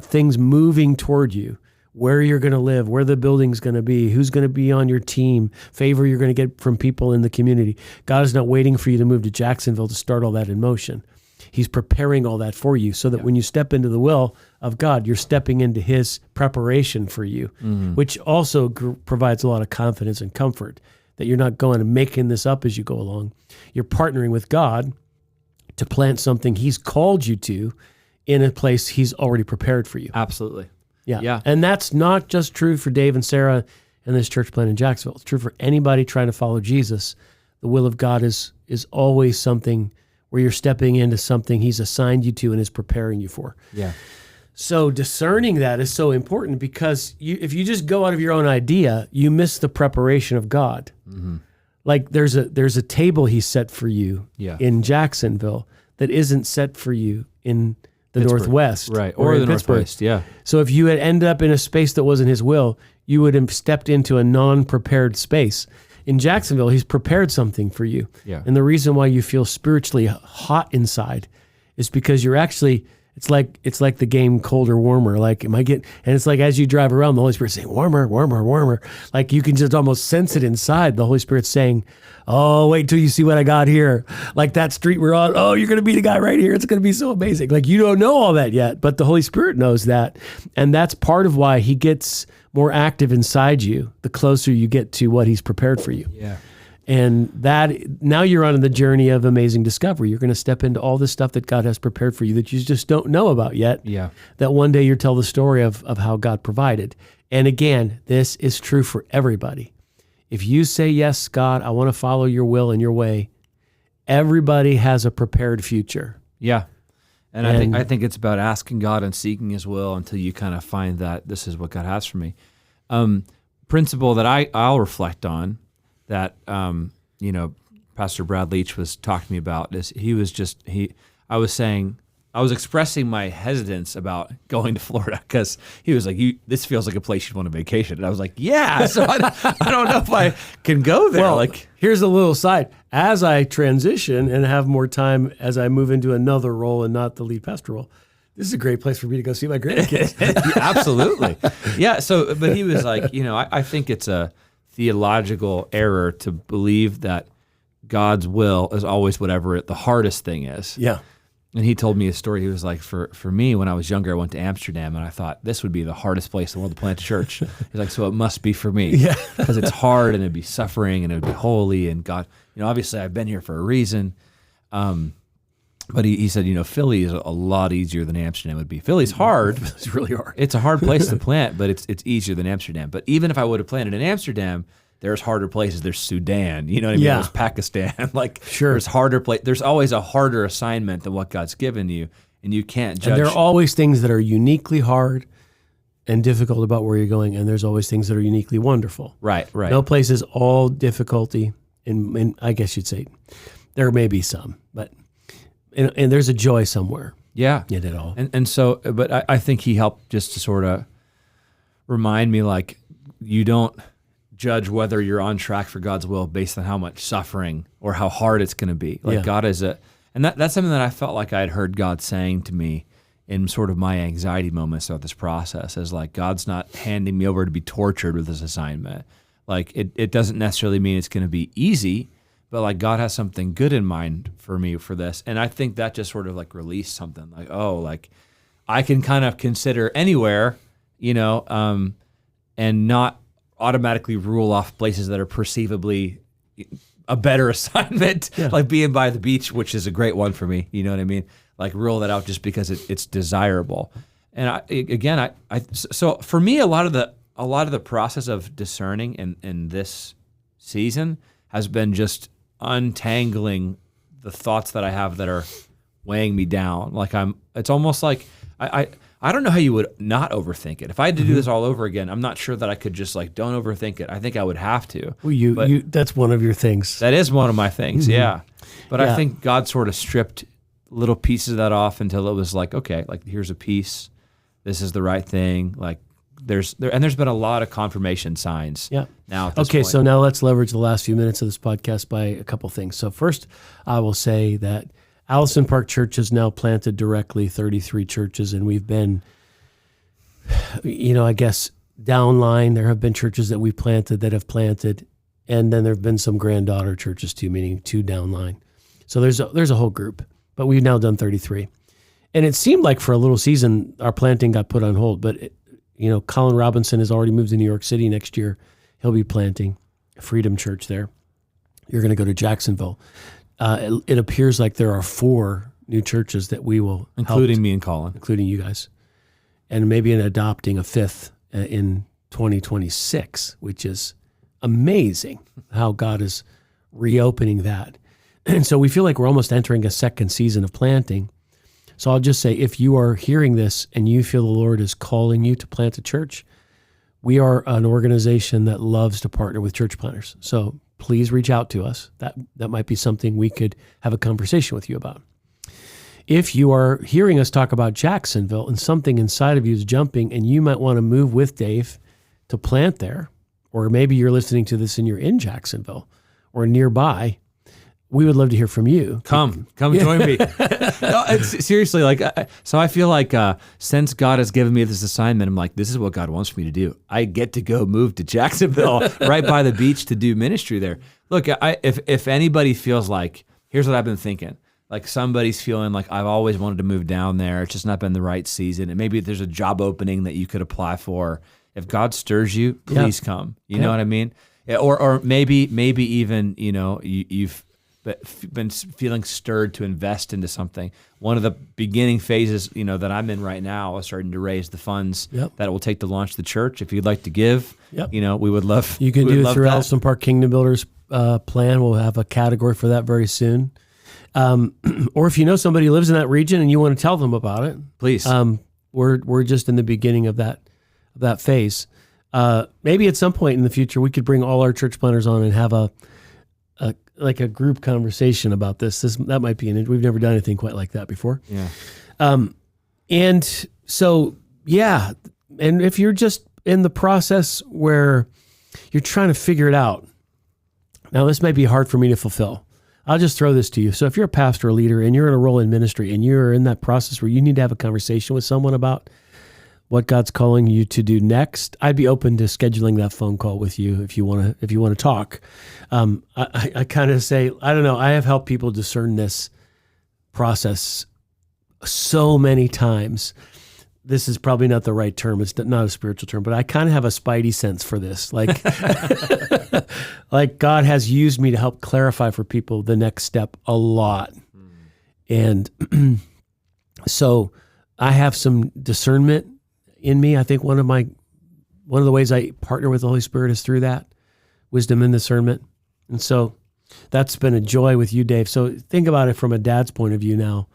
things moving toward you, where you're going to live, where the building's going to be, who's going to be on your team, favor you're going to get from people in the community. God is not waiting for you to move to Jacksonville to start all that in motion. He's preparing all that for you so that when you step into the will of God, you're stepping into his preparation for you, which also provides a lot of confidence and comfort that you're not going and making this up as you go along. You're partnering with God to plant something he's called you to in a place he's already prepared for you. Absolutely. Yeah. And that's not just true for Dave and Sarah and this church plant in Jacksonville. It's true for anybody trying to follow Jesus. The will of God is always something where you're stepping into something he's assigned you to and is preparing you for. Yeah. So discerning that is so important because if you just go out of your own idea, you miss the preparation of God. Like there's a table he set for you in Jacksonville that isn't set for you in the Pittsburgh. Northwest, Right, or in the Pittsburgh. Northwest, yeah. So if you had ended up in a space that wasn't his will, you would have stepped into a non-prepared space. In Jacksonville, he's prepared something for you. Yeah. And the reason why you feel spiritually hot inside is because you're actually, it's like the game Cold or Warmer. Like, and it's like as you drive around, the Holy Spirit's saying, warmer, warmer, warmer. Like you can just almost sense it inside. The Holy Spirit's saying, oh, wait till you see what I got here. Like that street we're on, oh, you're going to meet a guy right here. It's going to be so amazing. Like you don't know all that yet, but the Holy Spirit knows that. And that's part of why he gets more active inside you the closer you get to what he's prepared for you. Yeah. And that now you're on the journey of amazing discovery. You're going to step into all this stuff that God has prepared for you that you just don't know about yet. Yeah. That one day you'll tell the story of how God provided. And again, this is true for everybody. If you say, yes, God, I want to follow your will and your way, everybody has a prepared future. Yeah. And I think it's about asking God and seeking his will until you kind of find that this is what God has for me. Principle that I'll reflect on that, Pastor Brad Leach was talking to me about is I was expressing my hesitance about going to Florida because he was like, this feels like a place you'd want to vacation. And I was like, yeah, so I don't know if I can go there. Well, here's a little side. As I transition and have more time as I move into another role and not the lead pastor role, this is a great place for me to go see my grandkids. Yeah, absolutely. Yeah. So, but he was like, I think it's a theological error to believe that God's will is always whatever the hardest thing is. Yeah. And he told me a story. He was like, for me, when I was younger, I went to Amsterdam, and I thought this would be the hardest place in the world to plant a church. He's like, so it must be for me. Yeah. Because it's hard, and it'd be suffering, and it'd be holy, and God, obviously I've been here for a reason. But he said, Philly is a lot easier than Amsterdam would be. Philly's hard. It's really hard. It's a hard place to plant, but it's easier than Amsterdam. But even if I would have planted in Amsterdam, there's harder places. There's Sudan, you know what I mean? Yeah. There's Pakistan. Sure. There's harder There's always a harder assignment than what God's given you, and you can't judge. And there are always things that are uniquely hard and difficult about where you're going, and there's always things that are uniquely wonderful. Right. No place is all difficulty, and I guess you'd say there may be some, but and there's a joy somewhere. Yeah. in it all. And so, but I think he helped just to sort of remind me, like, you don't judge whether you're on track for God's will based on how much suffering or how hard it's going to be. Like, God is and that's something that I felt like I had heard God saying to me in sort of my anxiety moments throughout this process, is like, God's not handing me over to be tortured with this assignment. Like, it doesn't necessarily mean it's going to be easy, but like, God has something good in mind for me for this. And I think that just sort of like released something like, oh, like, I can kind of consider anywhere, and not automatically rule off places that are perceivably a better assignment, like being by the beach, which is a great one for me. You know what I mean? Like, rule that out just because it's desirable. And so for me, a lot of the process of discerning in this season has been just untangling the thoughts that I have that are weighing me down. Like, it's almost like I don't know how you would not overthink it. If I had to do this all over again, I'm not sure that I could just like, don't overthink it. I think I would have to. Well, that's one of your things. That is one of my things, yeah. But I think God sort of stripped little pieces of that off until it was like, okay, like, here's a piece. This is the right thing. Like, there's been a lot of confirmation signs. Yeah. Now. Okay, so now let's leverage the last few minutes of this podcast by a couple things. So first, I will say that Allison Park Church has now planted directly 33 churches, and we've been, I guess, downline. There have been churches that we planted that have planted, and then there have been some granddaughter churches too, meaning 2 downline. So there's a whole group, but we've now done 33. And it seemed like for a little season, our planting got put on hold, but Colin Robinson has already moved to New York City next year. He'll be planting Freedom Church there. You're going to go to Jacksonville. It appears like there are 4 new churches that we will including me and Colin, including you guys, and maybe in adopting a 5th in 2026, which is amazing how God is reopening that. And so we feel like we're almost entering a second season of planting. So I'll just say, if you are hearing this and you feel the Lord is calling you to plant a church, we are an organization that loves to partner with church planters. So please reach out to us. That might be something we could have a conversation with you about. If you are hearing us talk about Jacksonville and something inside of you is jumping and you might want to move with Dave to plant there, or maybe you're listening to this and you're in Jacksonville or nearby, we would love to hear from you. Come join me. No, seriously, so I feel like since God has given me this assignment, I'm like, this is what God wants me to do. I get to go move to Jacksonville, right by the beach, to do ministry there. Look, if anybody feels like, here's what I've been thinking, like somebody's feeling like, I've always wanted to move down there, it's just not been the right season, and maybe there's a job opening that you could apply for. If God stirs you, please come. You know what I mean? Or maybe even, you've been feeling stirred to invest into something. One of the beginning phases, that I'm in right now is starting to raise the funds that it will take to launch the church. If you'd like to give, we would love. You can do it through Allison Park Kingdom Builders plan. We'll have a category for that very soon. Or if you know somebody who lives in that region and you want to tell them about it, please. We're just in the beginning of that phase. Maybe at some point in the future, we could bring all our church planters on and have a group conversation about this. That might be we've never done anything quite like that before. Yeah. And so, and if you're just in the process where you're trying to figure it out, now this might be hard for me to fulfill. I'll just throw this to you. So if you're a pastor or leader and you're in a role in ministry and you're in that process where you need to have a conversation with someone about what God's calling you to do next, I'd be open to scheduling that phone call with you if you want to talk. I kind of say, I don't know, I have helped people discern this process so many times. This is probably not the right term. It's not a spiritual term, but I kind of have a spidey sense for this. Like, like God has used me to help clarify for people the next step a lot. And so I have some discernment in me. I think one of the ways I partner with the Holy Spirit is through that wisdom and discernment. And so that's been a joy with you, Dave. So think about it from a dad's point of view now.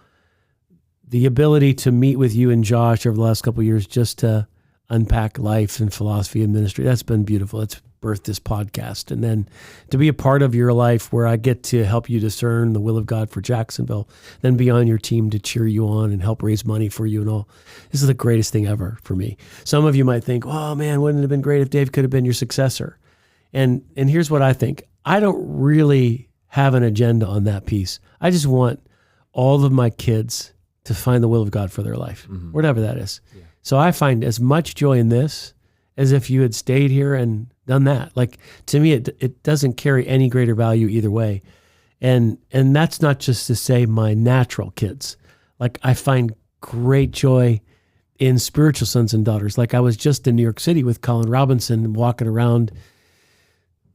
The ability to meet with you and Josh over the last couple of years just to unpack life and philosophy and ministry, that's been beautiful. birthed this podcast, and then to be a part of your life where I get to help you discern the will of God for Jacksonville, then be on your team to cheer you on and help raise money for you and all. This is the greatest thing ever for me. Some of you might think, oh man, wouldn't it have been great if Dave could have been your successor? And here's what I think. I don't really have an agenda on that piece. I just want all of my kids to find the will of God for their life, whatever that is. Yeah. So I find as much joy in this as if you had stayed here and done that. Like, to me, it doesn't carry any greater value either way. And that's not just to say my natural kids. Like, I find great joy in spiritual sons and daughters. Like, I was just in New York City with Colin Robinson, walking around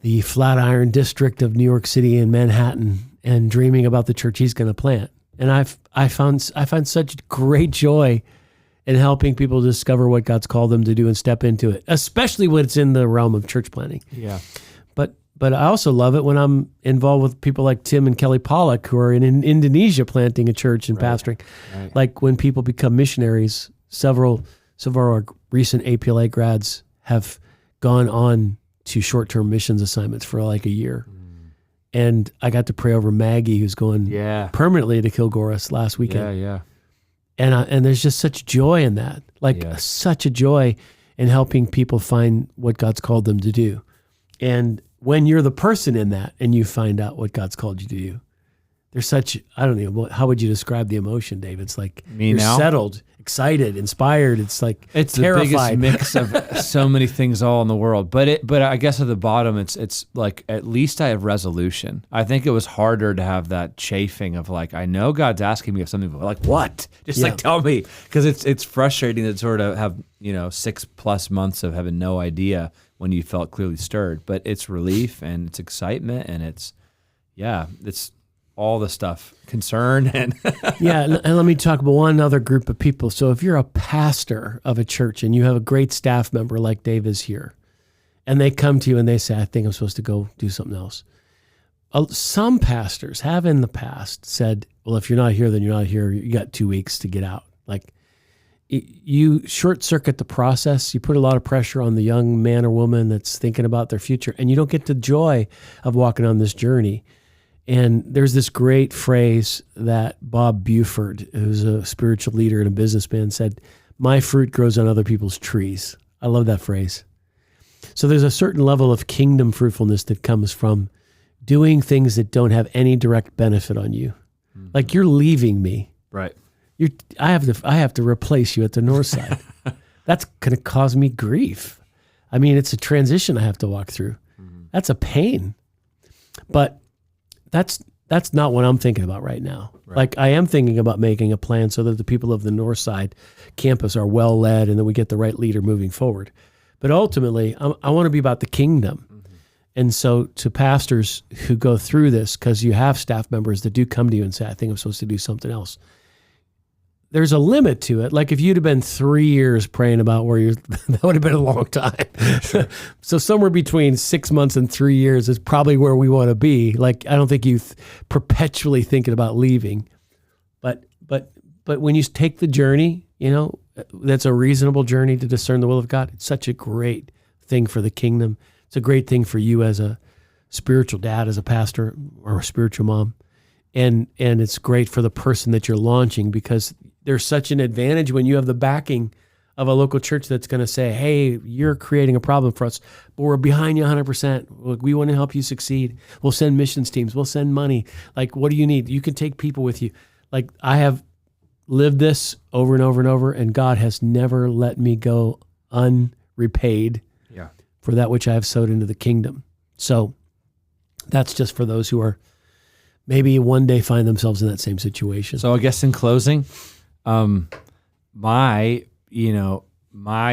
the Flatiron district of New York City in Manhattan and dreaming about the church he's going to plant. And I find such great joy in helping people discover what God's called them to do and step into it, especially when it's in the realm of church planting. Yeah. But I also love it when I'm involved with people like Tim and Kelly Pollack, who are in Indonesia planting a church and pastoring. Right. Like, when people become missionaries, several of our recent APLA grads have gone on to short-term missions assignments for like a year. And I got to pray over Maggie, who's going permanently to Kilgores last weekend. Yeah. And there's just such joy in that, like such a joy in helping people find what God's called them to do. And when you're the person in that and you find out what God's called you to do, there's such, I don't know, how would you describe the emotion, Dave? It's like you're settled, excited, inspired. It's like it's terrified. The biggest mix of so many things all in the world. But I guess at the bottom, it's like, at least I have resolution. I think it was harder to have that chafing of like, I know God's asking me of something, but like, what? Just like, tell me. Because it's frustrating to sort of have, 6+ months of having no idea when you felt clearly stirred. But it's relief and it's excitement and it's all the stuff, concern and and let me talk about one other group of people. So if you're a pastor of a church and you have a great staff member like Dave is here, and they come to you and they say, I think I'm supposed to go do something else. Some pastors have in the past said, well, if you're not here, then you're not here. You got 2 weeks to get out. Like, you short circuit the process. You put a lot of pressure on the young man or woman that's thinking about their future, and you don't get the joy of walking on this journey. And there's this great phrase that Bob Buford, who's a spiritual leader and a businessman, said, my fruit grows on other people's trees. I love that phrase. So there's a certain level of kingdom fruitfulness that comes from doing things that don't have any direct benefit on you. Mm-hmm. Like, you're leaving me. Right. I have to replace you at the north side. That's going to cause me grief. I mean, it's a transition I have to walk through. Mm-hmm. That's a pain. But that's not what I'm thinking about right now. Right. Like, I am thinking about making a plan so that the people of the north side campus are well led and that we get the right leader moving forward. But ultimately, I want to be about the kingdom. Mm-hmm. And so to pastors who go through this, because you have staff members that do come to you and say, I think I'm supposed to do something else. There's a limit to it. Like, if you'd have been 3 years praying about where you're, that would have been a long time. Sure. So somewhere between 6 months and 3 years is probably where we want to be. Like, I don't think you perpetually thinking about leaving, but when you take the journey, that's a reasonable journey to discern the will of God. It's such a great thing for the kingdom. It's a great thing for you as a spiritual dad, as a pastor, or a spiritual mom. And it's great for the person that you're launching, because there's such an advantage when you have the backing of a local church that's going to say, hey, you're creating a problem for us, but we're behind you 100%. We want to help you succeed. We'll send missions teams. We'll send money. Like, what do you need? You can take people with you. Like, I have lived this over and over and over, and God has never let me go unrepaid for that which I have sowed into the kingdom. So that's just for those who are maybe one day find themselves in that same situation. So I guess in closing, my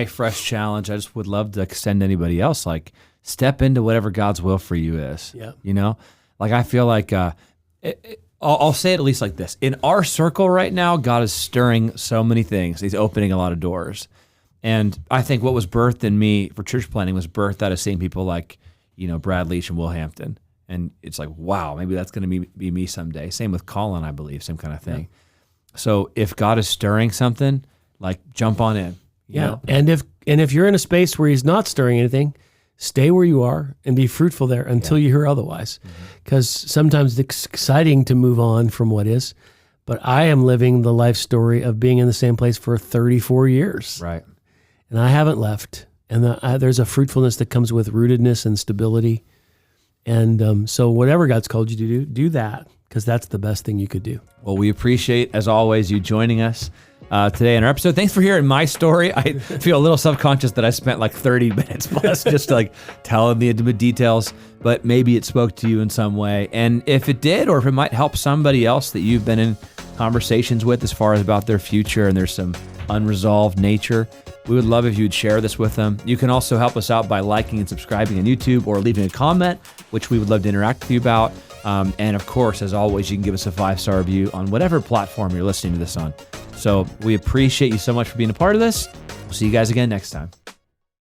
fresh challenge, I just would love to extend to anybody else, like, step into whatever God's will for you is. Yeah. Like, I feel like, I'll say it at least like this. In our circle right now, God is stirring so many things. He's opening a lot of doors. And I think what was birthed in me for church planting was birthed out of seeing people like, Brad Leach and Will Hampton. And it's like, wow, maybe that's going to be me someday. Same with Colin, I believe, same kind of thing. Yeah. So if God is stirring something, like, jump on in. You know? And if you're in a space where he's not stirring anything, stay where you are and be fruitful there until you hear otherwise. Because sometimes it's exciting to move on from what is, but I am living the life story of being in the same place for 34 years. Right. And I haven't left. And there's a fruitfulness that comes with rootedness and stability. And so whatever God's called you to do that, because that's the best thing you could do. Well, we appreciate, as always, you joining us today in our episode. Thanks for hearing my story. I feel a little self-conscious that I spent like 30 minutes plus just like telling the intimate details, but maybe it spoke to you in some way. And if it did, or if it might help somebody else that you've been in conversations with as far as about their future and there's some unresolved nature, we would love if you would share this with them. You can also help us out by liking and subscribing on YouTube or leaving a comment, which we would love to interact with you about. And of course, as always, you can give us a 5-star review on whatever platform you're listening to this on. So we appreciate you so much for being a part of this. We'll see you guys again next time.